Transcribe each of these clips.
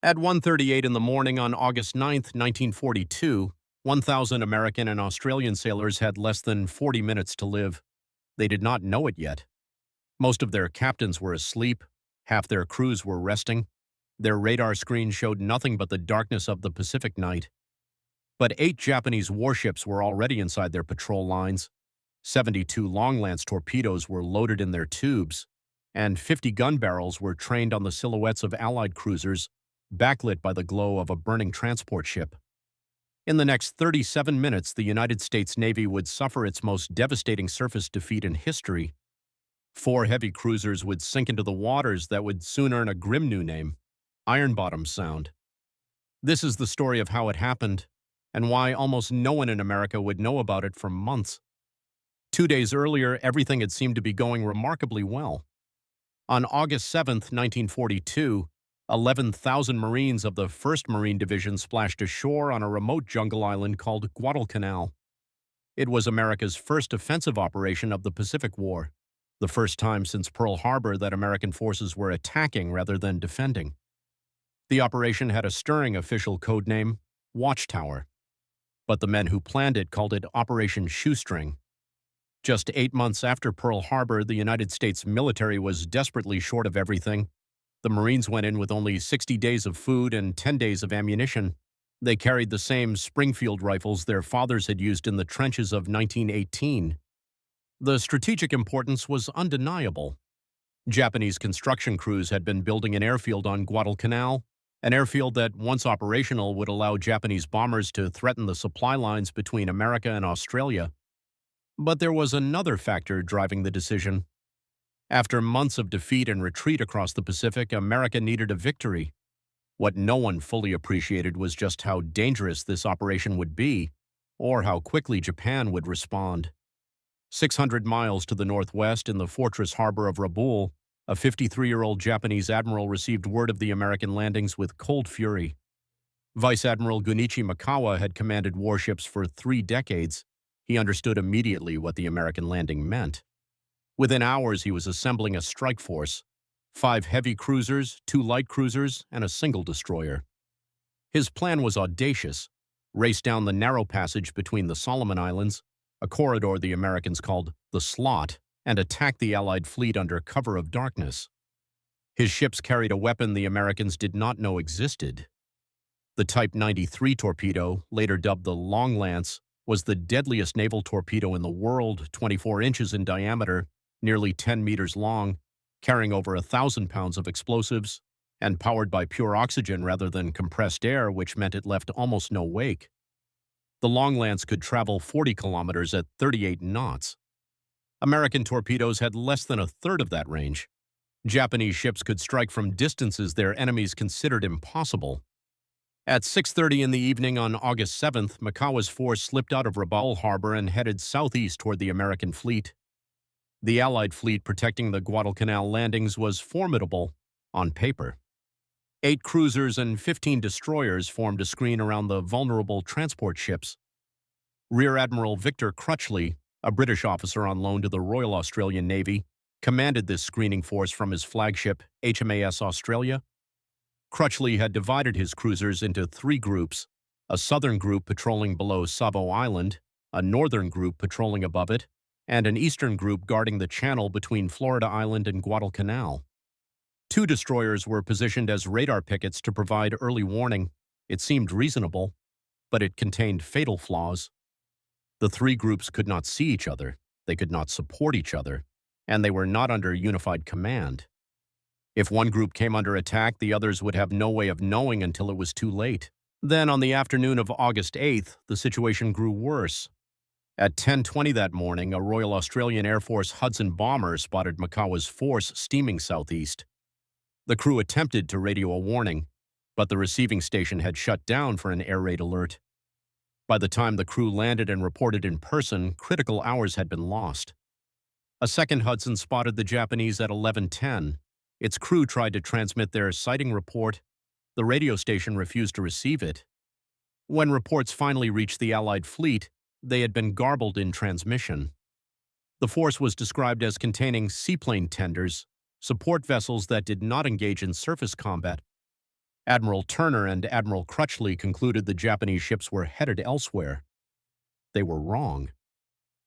At 1:38 in the morning on August 9, 1942, 1,000 American and Australian sailors had less than 40 minutes to live. They did not know it yet. Most of their captains were asleep. Half their crews were resting. Their radar screen showed nothing but the darkness of the Pacific night. But 8 Japanese warships were already inside their patrol lines. 72 long-lance torpedoes were loaded in their tubes, and 50 gun barrels were trained on the silhouettes of Allied cruisers, backlit by the glow of a burning transport ship. In the next 37 minutes, the United States Navy would suffer its most devastating surface defeat in history. 4 heavy cruisers would sink into the waters that would soon earn a grim new name, Ironbottom Sound. This is the story of how it happened, and why almost no one in America would know about it for months. 2 days earlier, everything had seemed to be going remarkably well. On August 7, 1942, 11,000 Marines of the 1st Marine Division splashed ashore on a remote jungle island called Guadalcanal. It was America's first offensive operation of the Pacific War, the first time since Pearl Harbor that American forces were attacking rather than defending. The operation had a stirring official code name, Watchtower, but the men who planned it called it Operation Shoestring. Just 8 months after Pearl Harbor, the United States military was desperately short of everything. The Marines went in with only 60 days of food and 10 days of ammunition. They carried the same Springfield rifles their fathers had used in the trenches of 1918. The strategic importance was undeniable. Japanese construction crews had been building an airfield on Guadalcanal, an airfield that, once operational, would allow Japanese bombers to threaten the supply lines between America and Australia. But there was another factor driving the decision. After months of defeat and retreat across the Pacific, America needed a victory. What no one fully appreciated was just how dangerous this operation would be, or how quickly Japan would respond. 600 miles to the northwest, in the fortress harbor of Rabaul, a 53-year-old Japanese admiral received word of the American landings with cold fury. Vice Admiral Gunichi Mikawa had commanded warships for 3 decades. He understood immediately what the American landing meant. Within hours, he was assembling a strike force, 5 heavy cruisers, 2 light cruisers, and a single destroyer. His plan was audacious: race down the narrow passage between the Solomon Islands, a corridor the Americans called the Slot, and attack the Allied fleet under cover of darkness. His ships carried a weapon the Americans did not know existed. The Type 93 torpedo, later dubbed the Long Lance, was the deadliest naval torpedo in the world, 24 inches in diameter, nearly 10 meters long, carrying over 1,000 pounds of explosives, and powered by pure oxygen rather than compressed air, which meant it left almost no wake. The Long Lance could travel 40 kilometers at 38 knots. American torpedoes had less than a third of that range. Japanese ships could strike from distances their enemies considered impossible. At 6:30 in the evening on August 7th, Mikawa's force slipped out of Rabaul Harbor and headed southeast toward the American fleet. The Allied fleet protecting the Guadalcanal landings was formidable on paper. 8 cruisers and 15 destroyers formed a screen around the vulnerable transport ships. Rear Admiral Victor Crutchley, a British officer on loan to the Royal Australian Navy, commanded this screening force from his flagship HMAS Australia. Crutchley had divided his cruisers into 3 groups: a southern group patrolling below Savo Island, a northern group patrolling above it, and an eastern group guarding the channel between Florida Island and Guadalcanal. 2 destroyers were positioned as radar pickets to provide early warning. It seemed reasonable, but it contained fatal flaws. The 3 groups could not see each other, they could not support each other, and they were not under unified command. If one group came under attack, the others would have no way of knowing until it was too late. Then, on the afternoon of August 8th, the situation grew worse. At 10:20 that morning, a Royal Australian Air Force Hudson bomber spotted Mikawa's force steaming southeast. The crew attempted to radio a warning, but the receiving station had shut down for an air raid alert. By the time the crew landed and reported in person, critical hours had been lost. A second Hudson spotted the Japanese at 11:10. Its crew tried to transmit their sighting report. The radio station refused to receive it. When reports finally reached the Allied fleet, they had been garbled in transmission. The force was described as containing seaplane tenders, support vessels that did not engage in surface combat. Admiral Turner and Admiral Crutchley concluded the Japanese ships were headed elsewhere. They were wrong.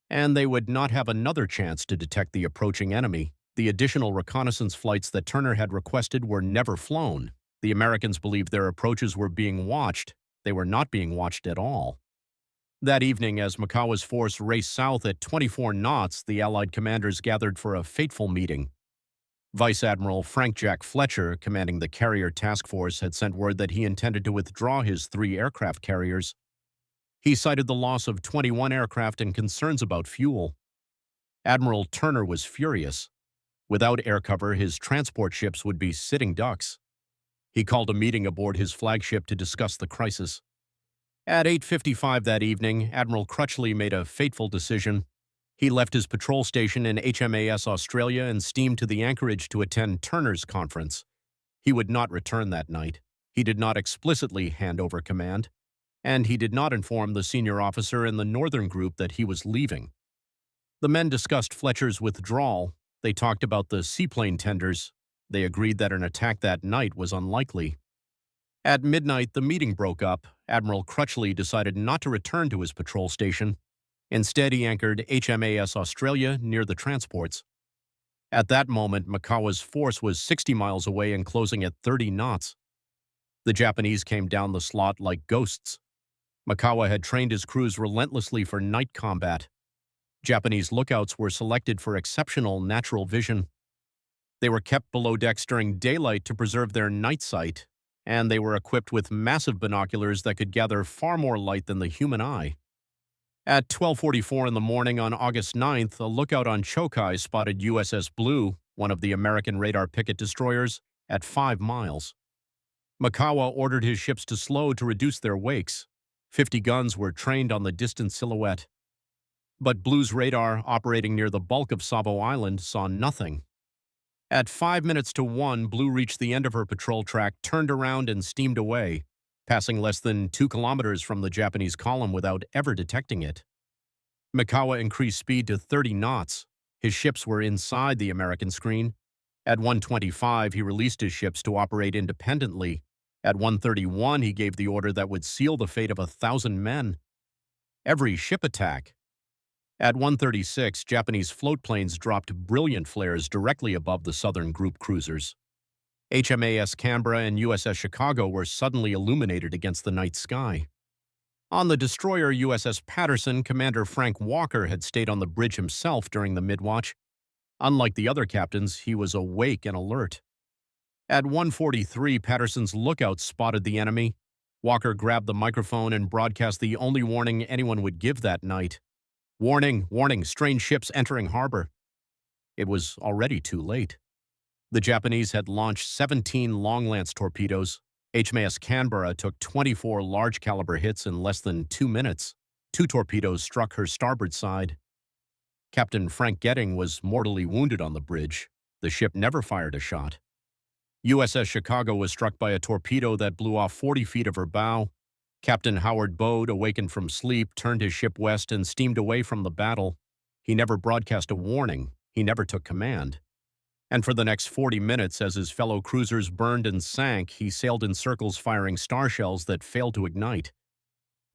And they would not have another chance to detect the approaching enemy. The additional reconnaissance flights that Turner had requested were never flown. The Americans believed their approaches were being watched. They were not being watched at all. That evening, as Mikawa's force raced south at 24 knots, the Allied commanders gathered for a fateful meeting. Vice Admiral Frank Jack Fletcher, commanding the carrier task force, had sent word that he intended to withdraw his 3 aircraft carriers. He cited the loss of 21 aircraft and concerns about fuel. Admiral Turner was furious. Without air cover, his transport ships would be sitting ducks. He called a meeting aboard his flagship to discuss the crisis. At 8:55 that evening, Admiral Crutchley made a fateful decision. He left his patrol station in HMAS Australia and steamed to the anchorage to attend Turner's conference. He would not return that night. He did not explicitly hand over command, and he did not inform the senior officer in the northern group that he was leaving. The men discussed Fletcher's withdrawal. They talked about the seaplane tenders. They agreed that an attack that night was unlikely. At midnight, the meeting broke up. Admiral Crutchley decided not to return to his patrol station. Instead, he anchored HMAS Australia near the transports. At that moment, Mikawa's force was 60 miles away and closing at 30 knots. The Japanese came down the slot like ghosts. Mikawa had trained his crews relentlessly for night combat. Japanese lookouts were selected for exceptional natural vision. They were kept below decks during daylight to preserve their night sight, and they were equipped with massive binoculars that could gather far more light than the human eye. At 12:44 in the morning on August 9th, a lookout on Chokai spotted USS Blue, one of the American radar picket destroyers, at 5 miles. Mikawa ordered his ships to slow to reduce their wakes. 50 guns were trained on the distant silhouette. But Blue's radar, operating near the bulk of Savo Island, saw nothing. At 5 minutes to 1, Blue reached the end of her patrol track, turned around, and steamed away, passing less than 2 kilometers from the Japanese column without ever detecting it. Mikawa increased speed to 30 knots. His ships were inside the American screen. At 1:25, he released his ships to operate independently. At 1:31, he gave the order that would seal the fate of 1,000 men. Every ship attack. At 1:36, Japanese floatplanes dropped brilliant flares directly above the southern group cruisers. HMAS Canberra and USS Chicago were suddenly illuminated against the night sky. On the destroyer USS Patterson, Commander Frank Walker had stayed on the bridge himself during the midwatch. Unlike the other captains, he was awake and alert. At 1:43, Patterson's lookouts spotted the enemy. Walker grabbed the microphone and broadcast the only warning anyone would give that night. "Warning, warning, strange ships entering harbor." It was already too late. The Japanese had launched 17 long-lance torpedoes. HMAS Canberra took 24 large-caliber hits in less than 2 minutes. 2 torpedoes struck her starboard side. Captain Frank Getting was mortally wounded on the bridge. The ship never fired a shot. USS Chicago was struck by a torpedo that blew off 40 feet of her bow. Captain Howard Bode, awakened from sleep, turned his ship west and steamed away from the battle. He never broadcast a warning. He never took command. And for the next 40 minutes, as his fellow cruisers burned and sank, he sailed in circles firing star shells that failed to ignite.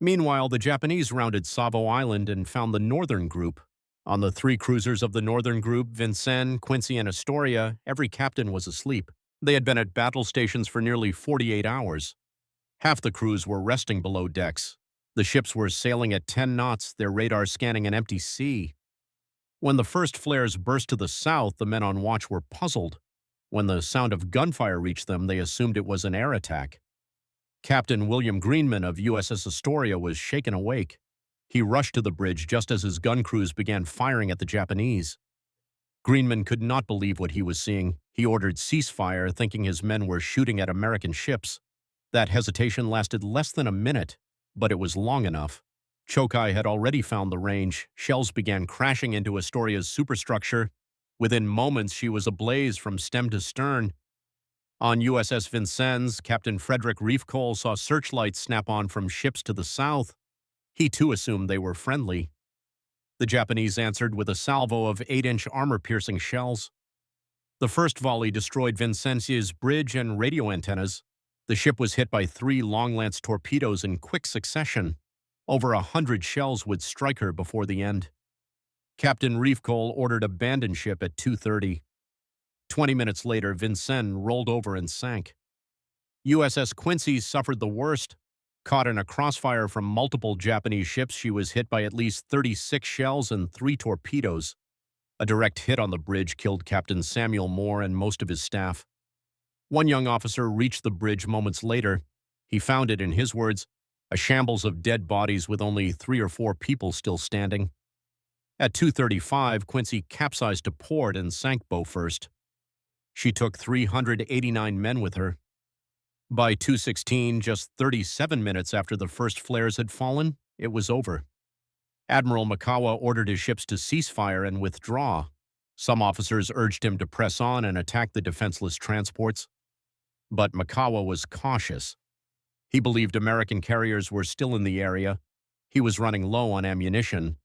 Meanwhile, the Japanese rounded Savo Island and found the northern group. On the 3 cruisers of the northern group, Vincennes, Quincy, and Astoria, every captain was asleep. They had been at battle stations for nearly 48 hours. Half the crews were resting below decks. The ships were sailing at 10 knots, their radar scanning an empty sea. When the first flares burst to the south, the men on watch were puzzled. When the sound of gunfire reached them, they assumed it was an air attack. Captain William Greenman of USS Astoria was shaken awake. He rushed to the bridge just as his gun crews began firing at the Japanese. Greenman could not believe what he was seeing. He ordered ceasefire, thinking his men were shooting at American ships. That hesitation lasted less than a minute, but it was long enough. Chokai had already found the range. Shells began crashing into Astoria's superstructure. Within moments, she was ablaze from stem to stern. On USS Vincennes, Captain Frederick Reefcole saw searchlights snap on from ships to the south. He too assumed they were friendly. The Japanese answered with a salvo of 8-inch armor-piercing shells. The first volley destroyed Vincennes' bridge and radio antennas. The ship was hit by 3 long-lance torpedoes in quick succession. Over 100 shells would strike her before the end. Captain Reefcole ordered abandon ship at 2:30. 20 minutes later, Vincennes rolled over and sank. USS Quincy suffered the worst. Caught in a crossfire from multiple Japanese ships, she was hit by at least 36 shells and 3 torpedoes. A direct hit on the bridge killed Captain Samuel Moore and most of his staff. One young officer reached the bridge moments later. He found it, in his words, a shambles of dead bodies with only 3 or 4 people still standing. At 2:35, Quincy capsized to port and sank bow first. She took 389 men with her. By 2:16, just 37 minutes after the first flares had fallen, it was over. Admiral Mikawa ordered his ships to cease fire and withdraw. Some officers urged him to press on and attack the defenseless transports. But Mikawa was cautious. He believed American carriers were still in the area. He was running low on ammunition.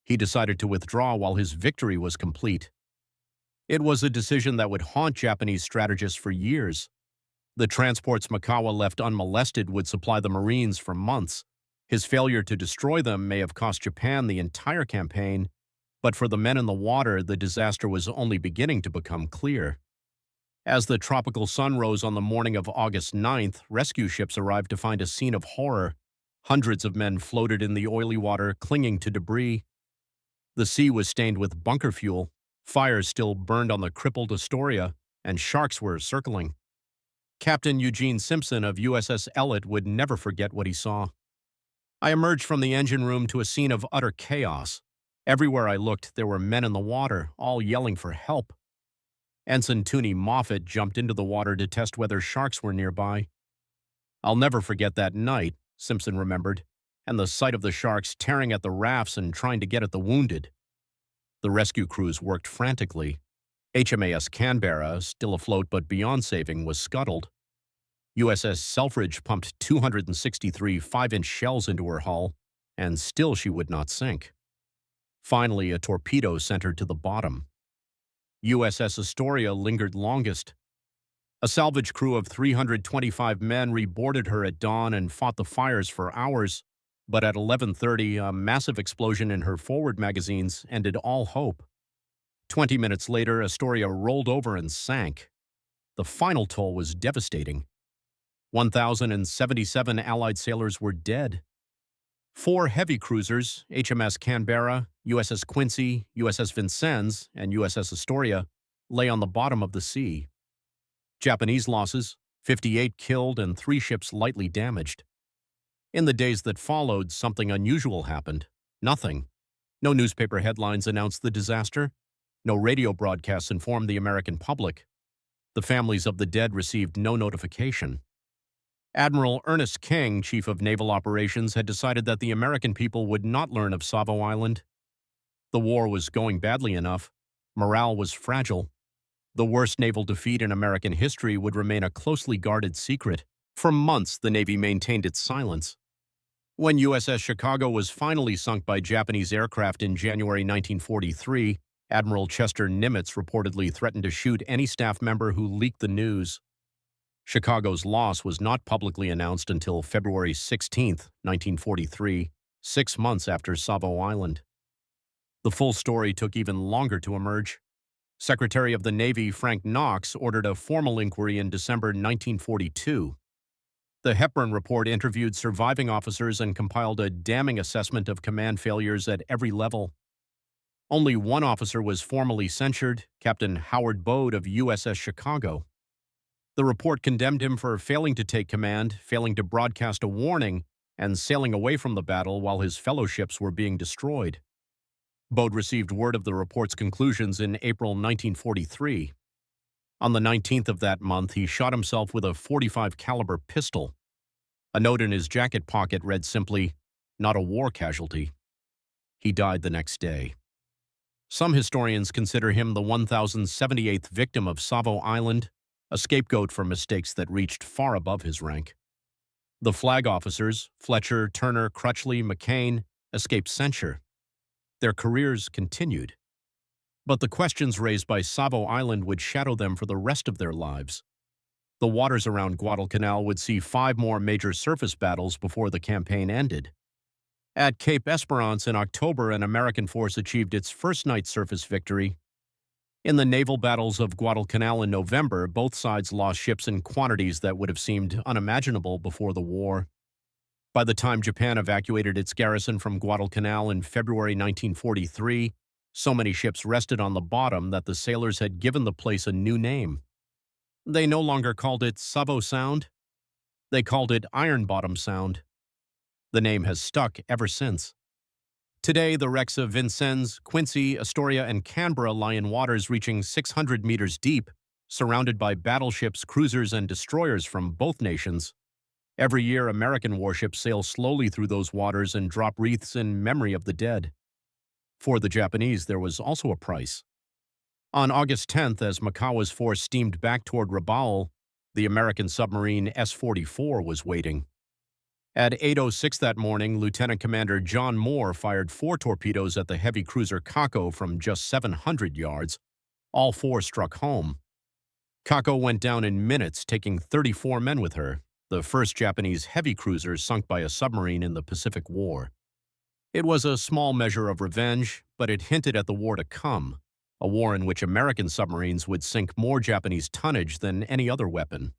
He decided to withdraw while his victory was complete. It was a decision that would haunt Japanese strategists for years. The transports Mikawa left unmolested would supply the Marines for months. His failure to destroy them may have cost Japan the entire campaign, but for the men in the water, the disaster was only beginning to become clear. As the tropical sun rose on the morning of August 9th, rescue ships arrived to find a scene of horror. Hundreds of men floated in the oily water, clinging to debris. The sea was stained with bunker fuel. Fires still burned on the crippled Astoria, and sharks were circling. Captain Eugene Simpson of USS Elliott would never forget what he saw. I emerged from the engine room to a scene of utter chaos. Everywhere I looked, there were men in the water, all yelling for help. Ensign Tooney Moffett jumped into the water to test whether sharks were nearby. I'll never forget that night, Simpson remembered, and the sight of the sharks tearing at the rafts and trying to get at the wounded. The rescue crews worked frantically. HMAS Canberra, still afloat but beyond saving, was scuttled. USS Selfridge pumped 263 5-inch shells into her hull, and still she would not sink. Finally, a torpedo sent her to the bottom. USS Astoria lingered longest. A salvage crew of 325 men reboarded her at dawn and fought the fires for hours, but at 11:30, a massive explosion in her forward magazines ended all hope. 20 minutes later, Astoria rolled over and sank. The final toll was devastating. 1,077 Allied sailors were dead. 4 heavy cruisers, HMS Canberra, USS Quincy, USS Vincennes, and USS Astoria, lay on the bottom of the sea. Japanese losses, 58 killed and 3 ships lightly damaged. In the days that followed, something unusual happened. Nothing. No newspaper headlines announced the disaster. No radio broadcasts informed the American public. The families of the dead received no notification. Admiral Ernest King, Chief of Naval Operations, had decided that the American people would not learn of Savo Island. The war was going badly enough. Morale was fragile. The worst naval defeat in American history would remain a closely guarded secret. For months, the Navy maintained its silence. When USS Chicago was finally sunk by Japanese aircraft in January 1943, Admiral Chester Nimitz reportedly threatened to shoot any staff member who leaked the news. Chicago's loss was not publicly announced until February 16, 1943, 6 months after Savo Island. The full story took even longer to emerge. Secretary of the Navy Frank Knox ordered a formal inquiry in December 1942. The Hepburn Report interviewed surviving officers and compiled a damning assessment of command failures at every level. Only one officer was formally censured, Captain Howard Bode of USS Chicago. The report condemned him for failing to take command, failing to broadcast a warning, and sailing away from the battle while his fellow ships were being destroyed. Bode received word of the report's conclusions in April 1943. On the 19th of that month, he shot himself with a .45 caliber pistol. A note in his jacket pocket read simply, "Not a war casualty." He died the next day. Some historians consider him the 1,078th victim of Savo Island, a scapegoat for mistakes that reached far above his rank. The flag officers, Fletcher, Turner, Crutchley, McCain, escaped censure. Their careers continued. But the questions raised by Savo Island would shadow them for the rest of their lives. The waters around Guadalcanal would see 5 more major surface battles before the campaign ended. At Cape Esperance in October, an American force achieved its first night surface victory. In the naval battles of Guadalcanal in November, both sides lost ships in quantities that would have seemed unimaginable before the war. By the time Japan evacuated its garrison from Guadalcanal in February 1943, so many ships rested on the bottom that the sailors had given the place a new name. They no longer called it Savo Sound. They called it Ironbottom Sound. The name has stuck ever since. Today, the wrecks of Vincennes, Quincy, Astoria, and Canberra lie in waters reaching 600 meters deep, surrounded by battleships, cruisers, and destroyers from both nations. Every year, American warships sail slowly through those waters and drop wreaths in memory of the dead. For the Japanese, there was also a price. On August 10th, as Mikawa's force steamed back toward Rabaul, the American submarine S-44 was waiting. At 8:06 that morning, Lieutenant Commander John Moore fired 4 torpedoes at the heavy cruiser Kako from just 700 yards. All 4 struck home. Kako went down in minutes, taking 34 men with her, the first Japanese heavy cruiser sunk by a submarine in the Pacific War. It was a small measure of revenge, but it hinted at the war to come, a war in which American submarines would sink more Japanese tonnage than any other weapon.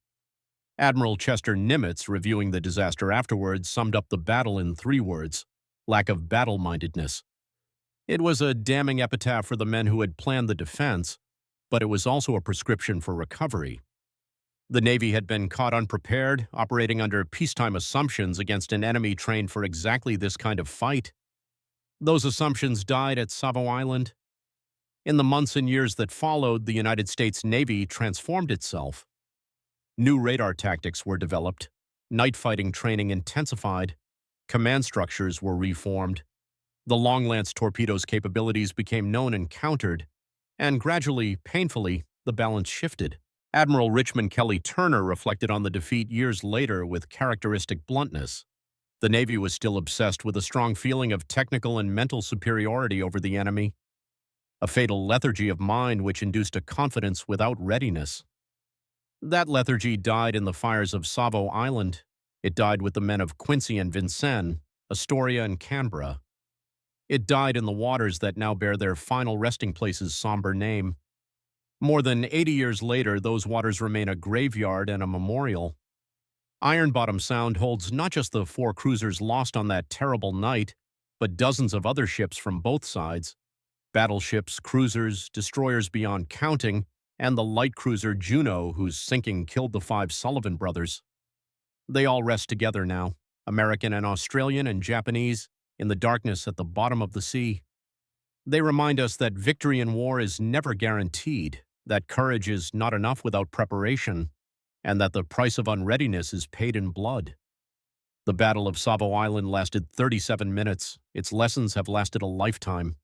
Admiral Chester Nimitz, reviewing the disaster afterwards, summed up the battle in 3 words: lack of battle-mindedness. It was a damning epitaph for the men who had planned the defense, but it was also a prescription for recovery. The Navy had been caught unprepared, operating under peacetime assumptions against an enemy trained for exactly this kind of fight. Those assumptions died at Savo Island. In the months and years that followed, the United States Navy transformed itself. New radar tactics were developed, night fighting training intensified, command structures were reformed, the long-lance torpedoes' capabilities became known and countered, and gradually, painfully, the balance shifted. Admiral Richmond Kelly Turner reflected on the defeat years later with characteristic bluntness. The Navy was still obsessed with a strong feeling of technical and mental superiority over the enemy, a fatal lethargy of mind which induced a confidence without readiness. That lethargy died in the fires of Savo Island. It died with the men of Quincy and Vincennes, Astoria and Canberra. It died in the waters that now bear their final resting place's somber name. More than 80 years later, those waters remain a graveyard and a memorial. Ironbottom Sound holds not just the 4 cruisers lost on that terrible night, but dozens of other ships from both sides: battleships, cruisers, destroyers beyond counting, and the light cruiser Juno, whose sinking killed the 5 Sullivan brothers. They all rest together now, American and Australian and Japanese, in the darkness at the bottom of the sea. They remind us that victory in war is never guaranteed, that courage is not enough without preparation, and that the price of unreadiness is paid in blood. The Battle of Savo Island lasted 37 minutes. Its lessons have lasted a lifetime.